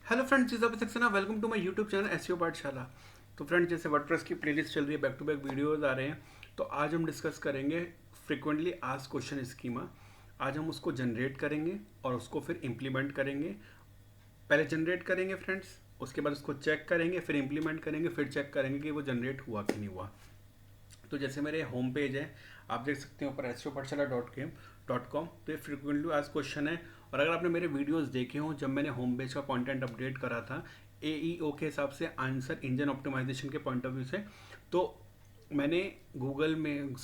Hello friends, this is Saxena. Welcome to my YouTube channel SEO Pathshala. तो friends, जैसे WordPress की playlist चल रही है, बैक टू बैक वीडियोस आ रहे हैं। तो आज हम डिस्कस करेंगे फ्रिक्वेंटली आस्क्ड क्वेश्चन स्कीमा। आज हम उसको जनरेट करेंगे और उसको फिर इम्प्लीमेंट करेंगे। पहले जनरेट करेंगे फ्रेंड्स, उसके बाद उसको चेक करेंगे, फिर इम्प्लीमेंट करेंगे, फिर चेक करेंगे कि वो जनरेट हुआ कि नहीं हुआ। तो जैसे मेरे होम पेज है, आप देख सकते हैं ऊपर SEOpathshala.com। तो ये फ्रिक्वेंटली आज क्वेश्चन है। और अगर आपने मेरे वीडियोस देखे हों, जब मैंने होम पेज का कंटेंट अपडेट करा था AEO के हिसाब से, आंसर इंजन ऑप्टिमाइजेशन के पॉइंट ऑफ व्यू से, तो मैंने गूगल में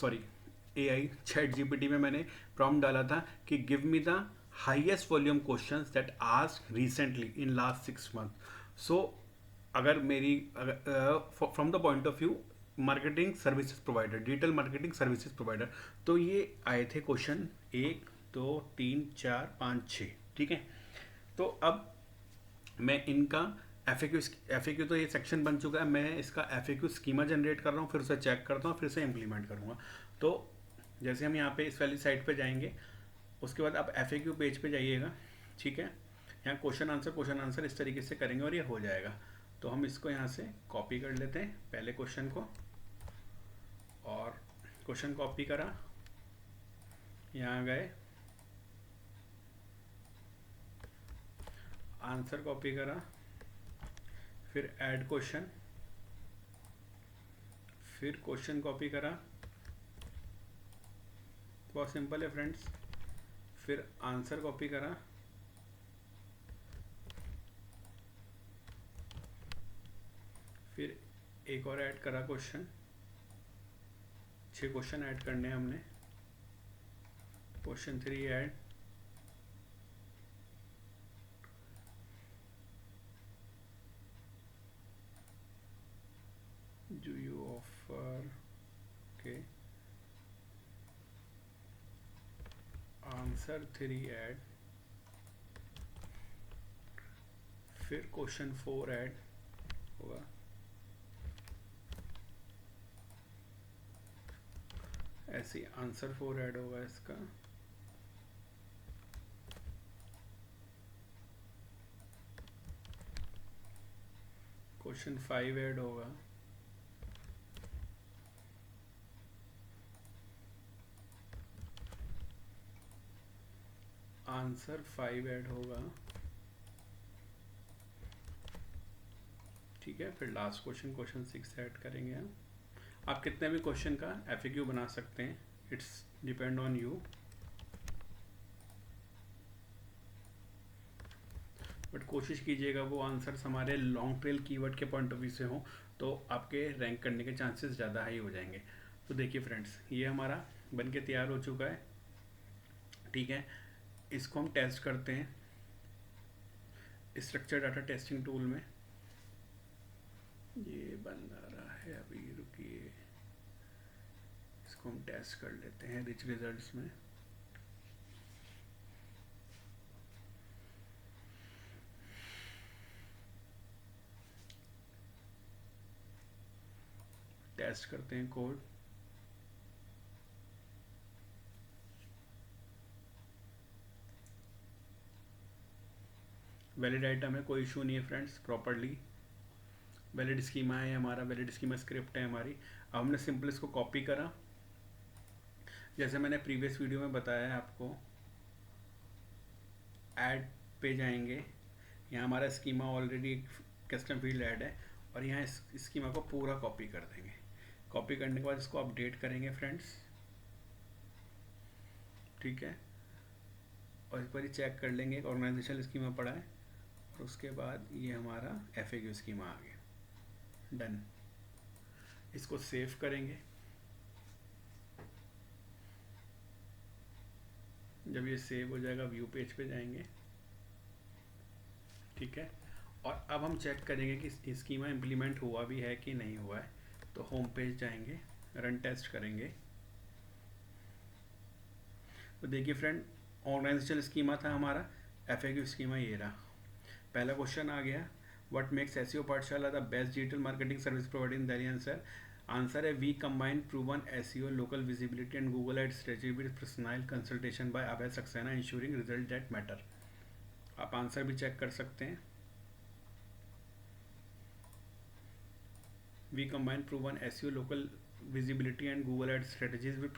AI ChatGPT में मैंने प्रॉम्प्ट डाला था कि give me the highest volume questions that asked recently in last 6 month. So अगर मेरी from the point of view marketing services provider, digital marketing services provider, तो ये आए थे क्वेश्चन 1 2 3 4 5 6। ठीक है। तो अब मैं इनका एफ ए क्यू तो ये सेक्शन बन चुका है, मैं इसका FAQ स्कीमा जनरेट कर रहा हूँ, फिर उसे चेक करता हूँ, फिर उसे इम्प्लीमेंट करूँगा। तो जैसे हम यहाँ पे इस वाली साइट पे जाएंगे, उसके बाद आप FAQ पेज पे जाइएगा। ठीक है। यहाँ क्वेश्चन आंसर इस तरीके से करेंगे और ये हो जाएगा। तो हम इसको यहाँ से कॉपी कर लेते हैं, पहले क्वेश्चन को, और क्वेश्चन कॉपी करा, यहाँ गए, आंसर कॉपी करा, फिर ऐड क्वेश्चन, फिर क्वेश्चन कॉपी करा। बहुत सिंपल है फ्रेंड्स। फिर आंसर कॉपी करा, फिर एक और ऐड करा क्वेश्चन। 6 क्वेश्चन ऐड करने हैं हमने। Question 3 add, do you offer के, आंसर 3 ऐड, फिर क्वेश्चन 4 ऐड होगा, ऐसे आंसर 4 ऐड होगा इसका। क्वेश्चन 5 ऐड होगा, आंसर 5 ऐड होगा। ठीक है। फिर लास्ट क्वेश्चन, क्वेश्चन 6 ऐड करेंगे हम। आप कितने भी क्वेश्चन का FAQ बना सकते हैं, it's depend on you. But कोशिश कीजिएगा वो आंसर्स हमारे लॉन्ग टेल कीवर्ड के पॉइंट ऑफ व्यू से हो, तो आपके रैंक करने के चांसेस ज़्यादा हाई हो जाएंगे। तो देखिए फ्रेंड्स, ये हमारा बन के तैयार हो चुका है। ठीक है। इसको हम टेस्ट करते हैं स्ट्रक्चर डाटा टेस्टिंग टूल में। ये बन रहा है अभी, रुकिए, इसको हम टेस्ट कर लेते हैं रिच रिजल्ट्स में। टेस्ट करते हैं कोड। वैलिड आइटम है, कोई इशू नहीं है फ्रेंड्स, प्रॉपरली वैलिड स्कीमा है हमारा, वैलिड स्कीमा स्क्रिप्ट है हमारी। अब हमने सिंपल इसको कॉपी करा, जैसे मैंने प्रीवियस वीडियो में बताया है आपको। ऐड पे जाएंगे, यहाँ हमारा schema already custom field add है, और यहाँ इस स्कीमा को पूरा कॉपी कर देंगे। कॉपी करने के बाद इसको अपडेट करेंगे फ्रेंड्स। ठीक है। और एक बार चेक कर लेंगे, एक ऑर्गेनाइजेशनल स्कीमा पड़ा है, और उसके बाद ये हमारा FAQ स्कीमा आ गया। डन। इसको सेव करेंगे। जब ये सेव हो जाएगा, व्यू पेज पे जाएंगे। ठीक है। और अब हम चेक करेंगे कि स्कीमा इम्प्लीमेंट हुआ भी है कि नहीं हुआ है। तो होम पेज जाएंगे, रन टेस्ट करेंगे। तो देखिए फ्रेंड, ऑर्गेनाइजेशनल स्कीमा था हमारा, FAQ स्कीमा ये रहा। पहला क्वेश्चन आ गया, what makes SEO Pathshala the best digital marketing service providing दैनी आंसर। आंसर है we combine proven SEO, local visibility and Google ad strategy with personal consultation by Abhay Saxena, ensuring result that matter. आप answer भी check कर सकते हैं। We combine proven SEO local visibility and Google ad strategies with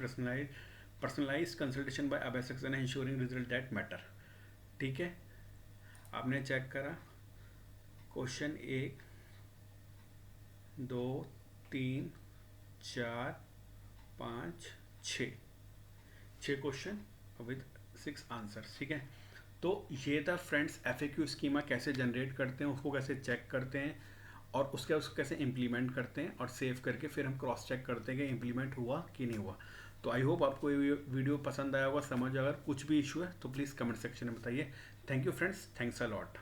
personalized consultation by अबेसेक्स and ensuring result that matter. ठीक है, आपने check करा क्वेश्चन 1 2 3 4 5 6 क्वेश्चन विद 6 आंसर्स। ठीक है, तो ये था फ्रेंड्स FAQ स्कीमा कैसे जनरेट करते हैं, उसको कैसे चेक करते हैं और उसको कैसे इम्प्लीमेंट करते हैं और सेव करके फिर हम क्रॉस चेक करते हैं कि इम्प्लीमेंट हुआ कि नहीं हुआ। तो आई होप आपको ये वीडियो पसंद आया होगा, समझ अगर कुछ भी इशू है तो प्लीज़ कमेंट सेक्शन में बताइए। Thank you friends, thanks a lot.